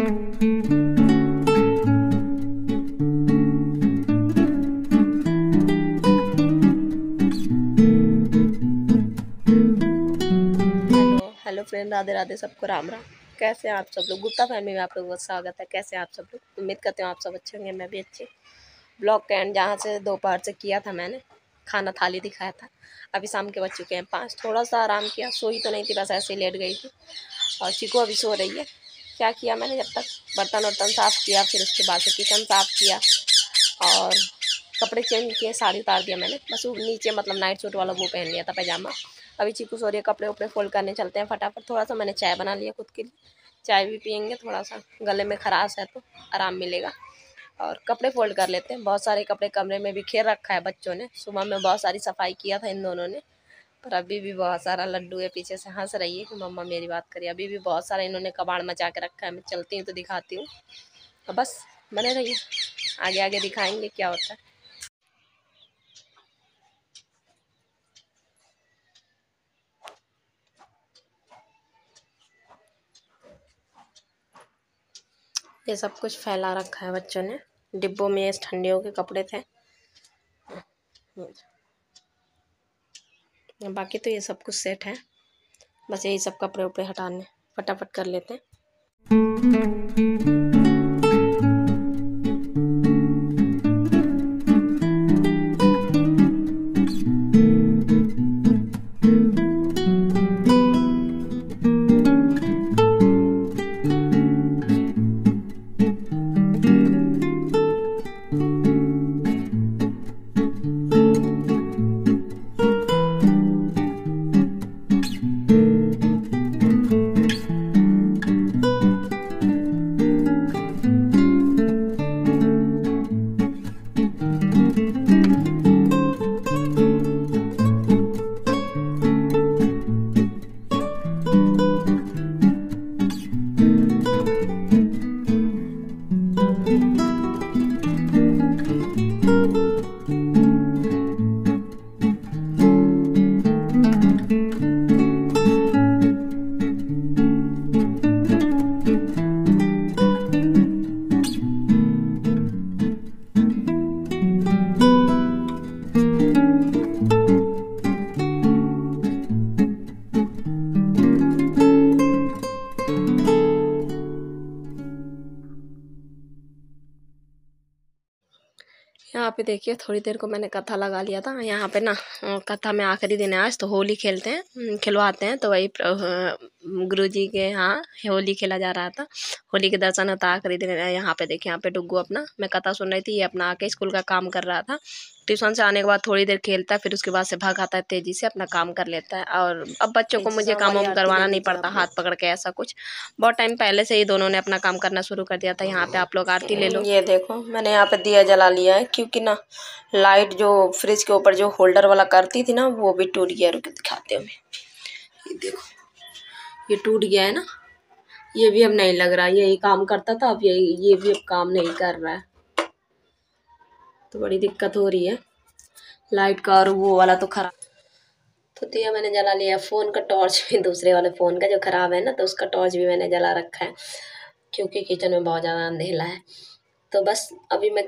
Hello friend, Radhe Radhe, सबको राम राम। कैसे हैं आप सब लोग? गुप्ता फैमिली में आप लोगों का स्वागत है। कैसे हैं आप सब लोग? उम्मीद करते हो आप सब अच्छे होंगे। मैं भी अच्छी। ब्लॉग का एंड जहाँ से दोपहर से किया था, मैंने खाना थाली दिखाया था। अभी शाम के बज चुके हैं 5। थोड़ा सा आराम किया, सोई तो नहीं थी, बस ऐसे ही लेट गई थी। और चीकू अभी सो रही है। क्या किया मैंने, जब तक बर्तन वर्तन साफ़ किया, फिर उसके बाद से किचन साफ़ किया और कपड़े चेंज किए, साड़ी उतार दिया मैंने। बस वो नीचे मतलब नाइट सूट वाला वो पहन लिया था, पैजामा। अभी चीकू सो रही है, कपड़े उपड़े फोल्ड करने चलते हैं फटाफट। थोड़ा सा मैंने चाय बना लिया खुद के लिए, चाय भी पियेंगे। थोड़ा सा गले में खराश है तो आराम मिलेगा। और कपड़े फोल्ड कर लेते हैं। बहुत सारे कपड़े कमरे में बिखेर रखा है बच्चों ने। सुबह में बहुत सारी सफाई किया था इन दोनों ने, पर अभी भी बहुत सारा। लड्डू है पीछे से हंस रही है कि मम्मा मेरी बात करिए। अभी भी बहुत सारा इन्होंने कबाड़ मचा के रखा है। मैं चलती हूँ तो दिखाती हूँ, तो बस बने रहिए, आगे आगे दिखाएंगे क्या होता है। ये सब कुछ फैला रखा है बच्चों ने डिब्बों में। इस ठंडियों के कपड़े थे। बाकी तो ये सब कुछ सेट है, बस यही सब कपड़े उपड़े हटाने फटाफट कर लेते हैं। यहाँ पे देखिए, थोड़ी देर को मैंने कथा लगा लिया था। यहाँ पे ना कथा में आखिरी दिन है आज, तो होली खेलते हैं, खिलवाते हैं। तो वही गुरु जी के यहाँ होली खेला जा रहा था। होली के दर्शन होता आखिरी दिन। यहाँ पे देखिए, यहाँ पे डुग्गू अपना, मैं कथा सुन रही थी, ये अपना आके स्कूल का काम कर रहा था। ट्यूशन से आने के बाद थोड़ी देर खेलता है, फिर उसके बाद से भाग आता है, तेजी से अपना काम कर लेता है। और अब बच्चों को मुझे काम वाम करवाना नहीं पड़ता हाथ पकड़ के, ऐसा कुछ। बहुत टाइम पहले से ही दोनों ने अपना काम करना शुरू कर दिया था। यहाँ पे आप लोग आरती ले लो। ये देखो, मैंने यहाँ पे दिया जला लिया है, क्योंकि ना लाइट जो फ्रिज के ऊपर जो होल्डर वाला करती थी ना, वो भी टूट गया। रुक दिखाते हमें, ये देखो, ये टूट गया है ना। ये भी अब नहीं लग रहा, यही काम करता था, अब ये भी अब काम नहीं कर रहा है। तो बड़ी दिक्कत हो रही है लाइट का। और वो वाला तो खराब, तो दिया मैंने जला लिया। फ़ोन का टॉर्च भी, दूसरे वाले फ़ोन का जो ख़राब है ना, तो उसका टॉर्च भी मैंने जला रखा है, क्योंकि किचन में बहुत ज़्यादा अंधेला है। तो बस अभी मैं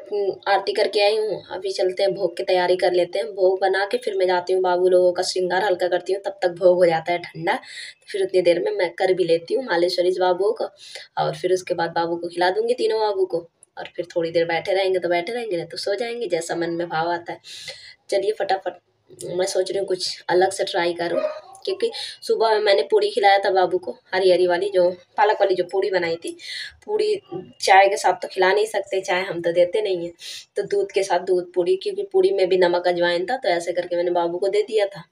आरती करके आई हूँ। अभी चलते हैं, भोग की तैयारी कर लेते हैं। भोग बना के फिर मैं जाती हूँ, बाबू लोगों का श्रृंगार हल्का करती हूँ। तब तक भोग हो जाता है ठंडा, तो फिर उतनी देर में मैं कर भी लेती हूँ मालेश्वरी बाबू को। और फिर उसके बाद बाबू को खिला दूँगी, तीनों बाबू को। और फिर थोड़ी देर बैठे रहेंगे तो बैठे रहेंगे, नहीं तो सो जाएंगे, जैसा मन में भाव आता है। चलिए फटाफट, मैं सोच रही हूँ कुछ अलग से ट्राई करूँ, क्योंकि सुबह में मैंने पूड़ी खिलाया था बाबू को, हरी हरी वाली जो पालक वाली जो पूड़ी बनाई थी। पूड़ी चाय के साथ तो खिला नहीं सकते, चाय हम तो देते नहीं हैं, तो दूध के साथ दूध पूड़ी, क्योंकि पूड़ी में भी नमक अजवाइन था, तो ऐसे करके मैंने बाबू को दे दिया था।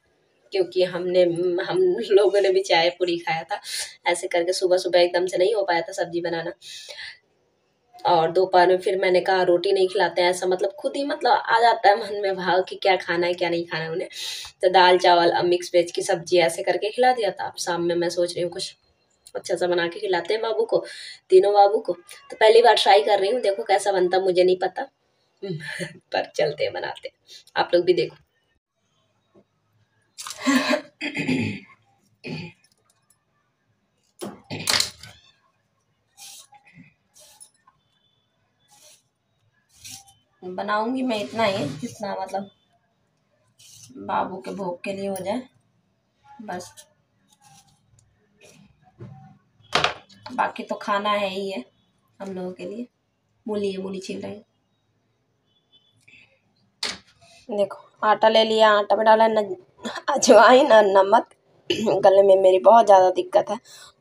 क्योंकि हम लोगों ने भी चाय पूड़ी खाया था। ऐसे करके सुबह सुबह एकदम से नहीं हो पाया था सब्जी बनाना। और दोपहर में फिर मैंने कहा रोटी नहीं खिलाते हैं, ऐसा मतलब खुद ही मतलब आ जाता है मन में भाव कि क्या खाना है क्या नहीं खाना है उन्हें। तो दाल चावल मिक्स वेज की सब्जी ऐसे करके खिला दिया था। अब शाम में मैं सोच रही हूँ कुछ अच्छा सा बना के खिलाते हैं बाबू को, तीनों बाबू को। तो पहली बार ट्राई कर रही हूँ, देखो कैसा बनता मुझे नहीं पता। पर चलते हैं, बनाते हैं, आप लोग भी देखो। बनाऊंगी मैं इतना ही जितना मतलब बाबू के भोग के लिए हो जाए बस। बाकी तो खाना है ही है हम लोगों के लिए। मूली छील रही हूँ। देखो आटा ले लिया, आटा में डाला न अजवाइन और नमक। गले में मेरी बहुत ज़्यादा दिक्कत है,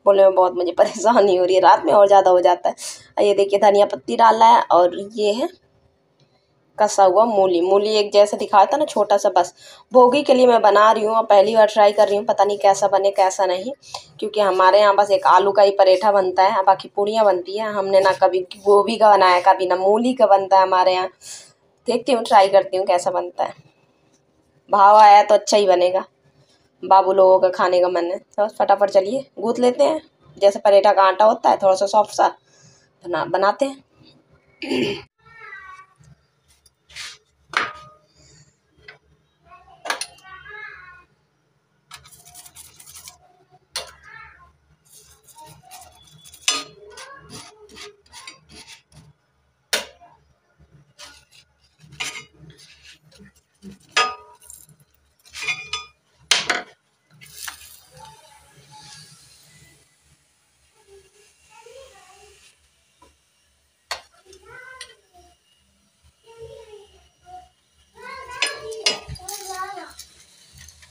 बोलने में बहुत मुझे परेशानी हो रही है, रात में और ज़्यादा हो जाता है। ये देखिए धनिया पत्ती डाला है और ये है कसा हुआ मूली एक जैसा दिखाया था ना छोटा सा, बस भोगी के लिए मैं बना रही हूँ और पहली बार ट्राई कर रही हूँ। पता नहीं कैसा बने कैसा नहीं, क्योंकि हमारे यहाँ बस एक आलू का ही पराठा बनता है, बाकी पूड़ियाँ बनती है। हमने ना कभी गोभी का बनाया, कभी ना मूली का बनता है हमारे यहाँ। देखती हूँ, ट्राई करती हूँ कैसा बनता है। भाव आया तो अच्छा ही बनेगा, बाबू लोगों का खाने का मन है तो फटाफट चलिए गूँथ लेते हैं। जैसे पराठा का आटा होता है थोड़ा सा सॉफ्ट सा बनाते हैं।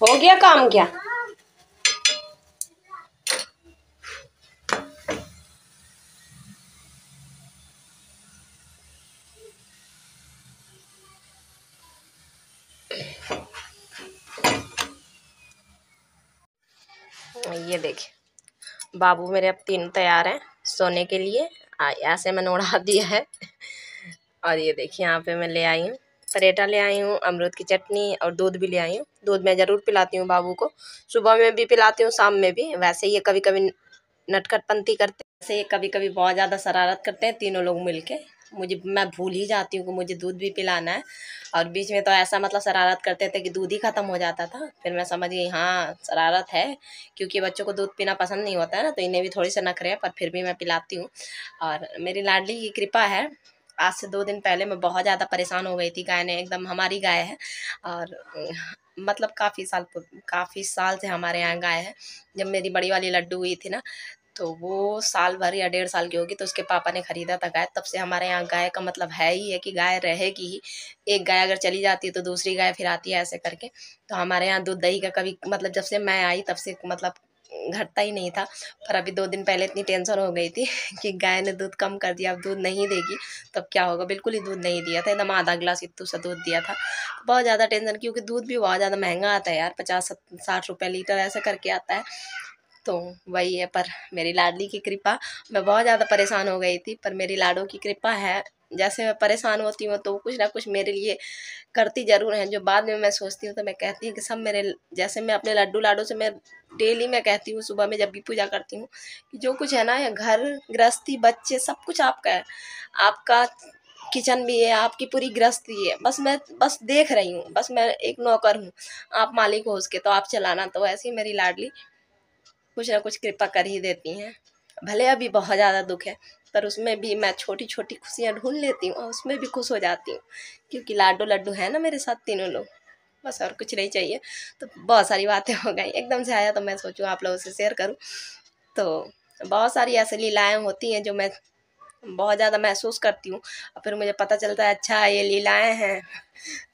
हो गया काम क्या? ये देखिए बाबू मेरे अब 3 तैयार हैं सोने के लिए। ऐसे मैंने उड़ा दिया है। और ये देखिए यहाँ पे मैं ले आई हूँ पराठा, ले आई हूँ अमरूद की चटनी और दूध भी ले आई हूँ। दूध मैं ज़रूर पिलाती हूँ बाबू को, सुबह में भी पिलाती हूँ शाम में भी। वैसे ये कभी कभी नटखटपंती करते हैं, वैसे ये कभी कभी बहुत ज़्यादा शरारत करते हैं तीनों लोग मिलके। मैं भूल ही जाती हूँ कि मुझे दूध भी पिलाना है। और बीच में तो ऐसा मतलब शरारत करते थे कि दूध ही ख़त्म हो जाता था। फिर मैं समझ गई हाँ शरारत है, क्योंकि बच्चों को दूध पीना पसंद नहीं होता है ना, तो इन्हें भी थोड़ी से नखरे हैं, पर फिर भी मैं पिलाती हूँ। और मेरी लाडली की कृपा है। आज से 2 दिन पहले मैं बहुत ज़्यादा परेशान हो गई थी। गाय ने एकदम, हमारी गाय है और मतलब काफ़ी साल से हमारे यहाँ गाय है। जब मेरी बड़ी वाली लड्डू हुई थी ना, तो वो साल भर या 1.5 साल की होगी, तो उसके पापा ने ख़रीदा था गाय। तब से हमारे यहाँ गाय का मतलब है ही है कि गाय रहेगी ही। एक गाय अगर चली जाती है तो दूसरी गाय फिर आती है, ऐसे करके। तो हमारे यहाँ दूध दही का कभी मतलब जब से मैं आई तब से मतलब घटता ही नहीं था। पर अभी 2 दिन पहले इतनी टेंशन हो गई थी कि गाय ने दूध कम कर दिया, अब दूध नहीं देगी तब क्या होगा। बिल्कुल ही दूध नहीं दिया था, एकदम आधा गिलास इत्तू सा दूध दिया था। बहुत ज़्यादा टेंशन, क्योंकि दूध भी बहुत ज़्यादा महंगा आता है यार, 50-60 रुपये लीटर ऐसे करके आता है। तो वही है, पर मेरी लाडली की कृपा। मैं बहुत ज़्यादा परेशान हो गई थी, पर मेरी लाडो की कृपा है। जैसे मैं परेशान होती हूँ तो कुछ ना कुछ मेरे लिए करती ज़रूर हैं, जो बाद में मैं सोचती हूँ तो मैं कहती हूँ कि सब मेरे, जैसे मैं अपने लड्डू लाडो से मैं डेली मैं कहती हूँ सुबह में जब भी पूजा करती हूँ कि जो कुछ है ना, या घर गृहस्थी बच्चे सब कुछ आपका है। आपका किचन भी है, आपकी पूरी गृहस्थी है, बस मैं बस देख रही हूँ, बस मैं एक नौकर हूँ, आप मालिक हो उसके, तो आप चलाना। तो ऐसी मेरी लाडली कुछ ना कुछ कृपा कर ही देती हैं। भले अभी बहुत ज़्यादा दुख है, पर उसमें भी मैं छोटी छोटी खुशियाँ ढूंढ लेती हूँ और उसमें भी खुश हो जाती हूँ, क्योंकि लाडो लड्डू है ना मेरे साथ तीनों लोग। बस और कुछ नहीं चाहिए। तो बहुत सारी बातें हो गई, एकदम से आया तो मैं सोचूं आप लोगों से शेयर करूं। तो बहुत सारी ऐसी लीलाएं होती हैं जो मैं बहुत ज़्यादा महसूस करती हूँ, और फिर मुझे पता चलता है अच्छा ये लीलाएं हैं।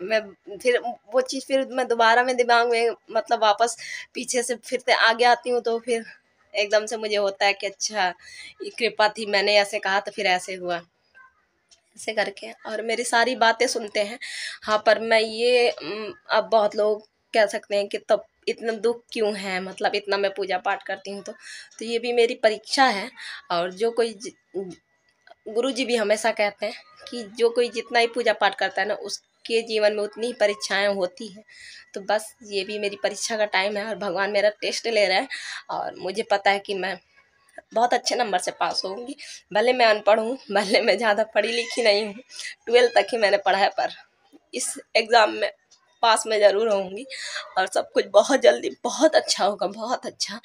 मैं फिर वो चीज़ फिर मैं दोबारा में दिमाग में मतलब वापस पीछे से फिर से आगे आती हूँ, तो फिर एकदम से मुझे होता है कि अच्छा ये कृपा थी, मैंने ऐसे कहा तो फिर ऐसे हुआ, ऐसे करके। और मेरी सारी बातें सुनते हैं। हाँ, पर मैं ये अब बहुत लोग कह सकते हैं कि तब इतना दुख क्यों है, मतलब इतना मैं पूजा पाठ करती हूँ तो ये भी मेरी परीक्षा है। और जो कोई गुरुजी भी हमेशा कहते हैं कि जो कोई जितना ही पूजा पाठ करता है ना, उसके जीवन में उतनी ही परीक्षाएं होती हैं। तो बस ये भी मेरी परीक्षा का टाइम है और भगवान मेरा टेस्ट ले रहा है। और मुझे पता है कि मैं बहुत अच्छे नंबर से पास होऊंगी। भले मैं अनपढ़ हूँ, भले मैं ज़्यादा पढ़ी लिखी नहीं हूँ, 12 तक ही मैंने पढ़ा है, पर इस एग्ज़ाम में पास मैं ज़रूर होऊंगी। और सब कुछ बहुत जल्दी बहुत अच्छा होगा, बहुत अच्छा।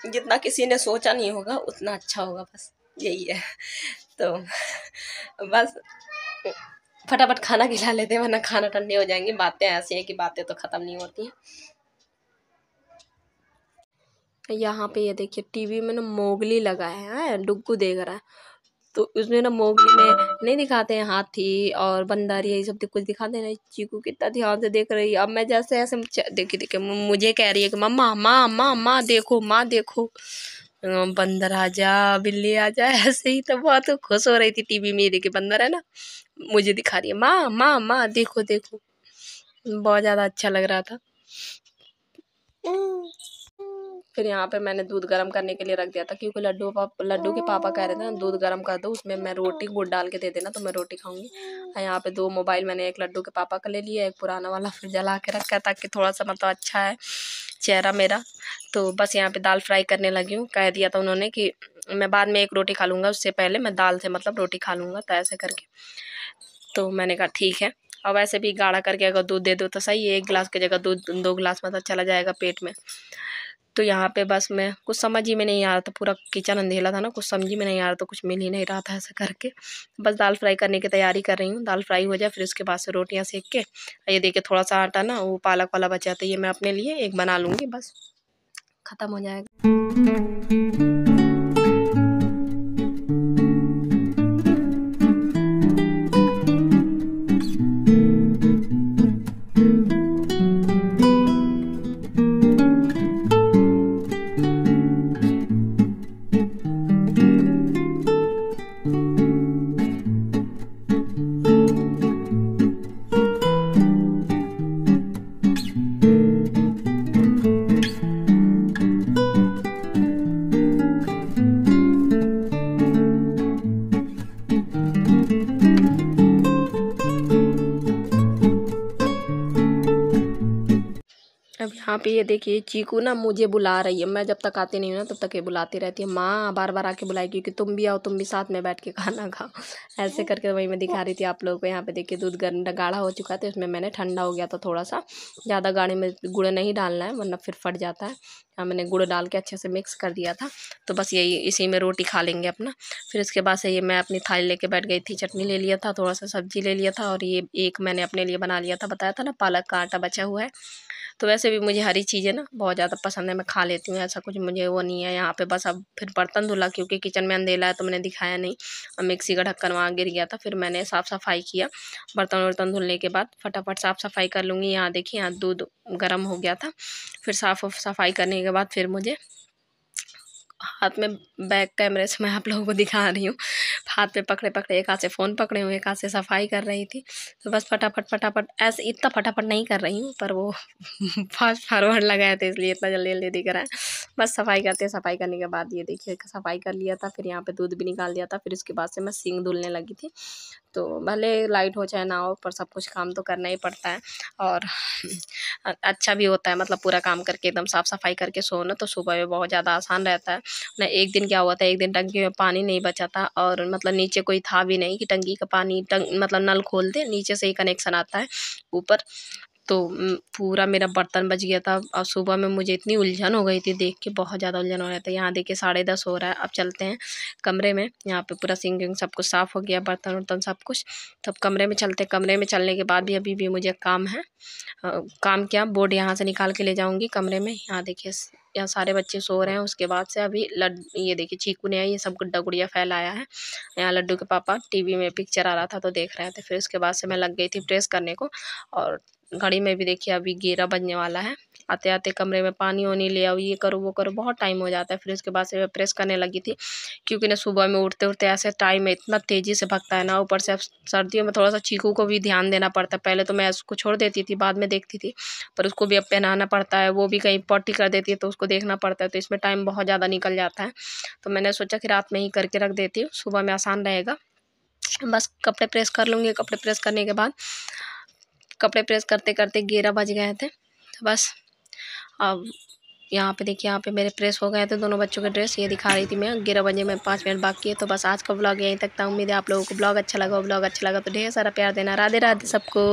जितना किसी ने सोचा नहीं होगा उतना अच्छा होगा, बस यही है। तो बस फटाफट खाना खिला लेते हैं वरना खाना ठंडे हो जाएंगे। बातें ऐसी हैं कि बातें तो ख़त्म नहीं होती हैं। यहाँ पे ये देखिए टीवी में ना मोगली लगा है, डुग्गू देख रहा है। तो उसमें ना मोगली में नहीं दिखाते हैं हाथी और बंदर यही सब कुछ दिखाते हैं ना। चीकू कितना ध्यान से देख रही है। अब मैं जैसे ऐसे देखिए देखिए मुझे कह रही है कि मम्मा माँ माँ माँ देखो, माँ देखो। बंदर आजा, बिल्ली आजा, ऐसे ही तो बहुत खुश हो रही थी टीवी में। ये देखिए बंदर है ना, मुझे दिखा रही है माँ माँ माँ देखो देखो। बहुत ज़्यादा अच्छा लग रहा था। फिर यहाँ पे मैंने दूध गर्म करने के लिए रख दिया था, क्योंकि लड्डू के पापा कह रहे थे ना दूध गर्म कर दो, उसमें मैं रोटी गुड़ डाल के दे देना तो मैं रोटी खाऊंगी। यहाँ पे 2 मोबाइल मैंने, एक लड्डू के पापा का ले लिया, एक पुराना वाला फिर जला के रखा है ताकि थोड़ा सा मतलब अच्छा है चेहरा मेरा। तो बस यहाँ पे दाल फ्राई करने लगी हूँ। कह दिया था उन्होंने कि मैं बाद में एक रोटी खा लूँगा, उससे पहले मैं दाल से मतलब रोटी खा लूँगा, तो ऐसे करके तो मैंने कहा ठीक है। और वैसे भी गाढ़ा करके अगर दूध दे दो तो सही है, 1 गिलास की जगह दूध 2 गिलास मतलब चला जाएगा पेट में। तो यहाँ पे बस मैं कुछ समझ ही में नहीं आ रहा था, पूरा किचन अंधेला था ना, कुछ समझ ही में नहीं आ रहा था, कुछ मिल ही नहीं रहा था ऐसा करके। बस दाल फ्राई करने की तैयारी कर रही हूँ। दाल फ्राई हो जाए फिर उसके बाद से रोटियाँ सेक के, ये देखिए थोड़ा सा आटा ना वो पालक वाला बचा था, ये मैं अपने लिए एक बना लूँगी, बस ख़त्म हो जाएगा। अब यहाँ पे ये देखिए चीकू ना मुझे बुला रही है। मैं जब तक आती नहीं हूँ ना तब तक ये बुलाती रहती है, माँ बार बार आके बुलाएगी कि तुम भी आओ, तुम भी साथ में बैठ के खाना खाओ। ऐसे करके वही मैं दिखा रही थी आप लोगों को। यहाँ पे देखिए दूध गाढ़ा हो चुका था, इसमें मैंने ठंडा हो गया था थोड़ा सा, ज़्यादा गाढ़े में गुड़ नहीं डालना है वरना फिर फट जाता है। यहाँ मैंने गुड़ डाल के अच्छे से मिक्स कर दिया था। तो बस यही इसी में रोटी खा लेंगे अपना। फिर इसके बाद से ये मैं अपनी थाली लेके बैठ गई थी, चटनी ले लिया था, थोड़ा सा सब्जी ले लिया था, और ये एक मैंने अपने लिए बना लिया था, बताया था ना पालक का आटा बचा हुआ है। तो वैसे भी मुझे हरी चीज़ें ना बहुत ज़्यादा पसंद है, मैं खा लेती हूँ, ऐसा कुछ मुझे वो नहीं है। यहाँ पे बस अब फिर बर्तन धुला, क्योंकि किचन में अंधेला है तो मैंने दिखाया नहीं। अब मिक्सी का ढक्कन वहाँ गिर गया था, फिर मैंने साफ़ सफाई किया। बर्तन वर्तन धुलने के बाद फटाफट साफ़ सफाई कर लूँगी। यहाँ देखिए यहाँ दूध गर्म हो गया था। फिर साफ़ सफाई करने के बाद फिर मुझे हाथ में बैक कैमरे से मैं आप लोगों को दिखा रही हूँ, हाथ पे पकड़े पकड़े, एक हाथ से फ़ोन पकड़े हुए, एक हाथ से सफाई कर रही थी। तो बस फटाफट फटाफट, ऐसे इतना फटाफट नहीं कर रही हूँ, पर वो फास्ट फॉरवर्ड लगाए थे इसलिए इतना जल्दी जल्दी दिख रहा है। बस सफाई सफाई करने के बाद ये देखिए सफाई कर लिया था। फिर यहाँ पे दूध भी निकाल दिया था। फिर उसके बाद से मैं सींग धुलने लगी थी। तो भले लाइट हो चाहे ना हो, पर सब कुछ काम तो करना ही पड़ता है। और अच्छा भी होता है, मतलब पूरा काम करके एकदम साफ़ सफाई करके सोना तो सुबह में बहुत ज़्यादा आसान रहता है ना। एक दिन क्या हुआ था, एक दिन टंकी में पानी नहीं बचा था, और मतलब नीचे कोई था भी नहीं कि टंकी का पानी मतलब नल खोल दे, नीचे से ही कनेक्शन आता है ऊपर। तो पूरा मेरा बर्तन बच गया था, और सुबह में मुझे इतनी उलझन हो गई थी देख के, बहुत ज़्यादा उलझन हो रहा था। यहाँ देखिए 10:30 हो रहा है। अब चलते हैं कमरे में। यहाँ पे पूरा सिंक विंक सब कुछ साफ़ हो गया, बर्तन वर्तन सब कुछ। तब कमरे में चलते, कमरे में चलने के बाद भी अभी भी मुझे काम है। काम क्या, बोर्ड यहाँ से निकाल के ले जाऊँगी कमरे में। यहाँ देखिए यहाँ सारे बच्चे सो रहे हैं। उसके बाद से अभी ये देखिए चीकू ने ये सब गुड्डा गुड़िया फैलाया है। यहाँ लड्डू के पापा टीवी में पिक्चर आ रहा था तो देख रहे थे। फिर उसके बाद से मैं लग गई थी प्रेस करने को, और घड़ी में भी देखिए अभी 11 बजने वाला है। आते आते कमरे में पानी वानी ले आओ, ये करो वो करो, बहुत टाइम हो जाता है। फिर उसके बाद से मैं प्रेस करने लगी थी, क्योंकि ना सुबह में उठते उठते ऐसे टाइम में इतना तेज़ी से भगता है ना। ऊपर से अब सर्दियों में थोड़ा सा चीकू को भी ध्यान देना पड़ता है। पहले तो मैं उसको छोड़ देती थी, बाद में देखती थी, पर उसको भी अब पहनाना पड़ता है। वो भी कहीं पॉटी कर देती है तो उसको देखना पड़ता है, तो इसमें टाइम बहुत ज़्यादा निकल जाता है। तो मैंने सोचा कि रात में ही करके रख देती हूँ, सुबह में आसान रहेगा। बस कपड़े प्रेस कर लूँगी। कपड़े प्रेस करने के बाद, कपड़े प्रेस करते करते 11 बज गए थे। तो बस अब यहाँ पे देखिए, यहाँ पे मेरे प्रेस हो गए थे दोनों बच्चों के ड्रेस, ये दिखा रही थी मैं। 11 बजे में 5 मिनट बाकी है। तो बस आज का ब्लॉग यहीं तक था। उम्मीद है आप लोगों को ब्लॉग अच्छा लगा हो। ब्लॉग अच्छा लगा तो ढेर सारा प्यार देना। राधे राधे सबको।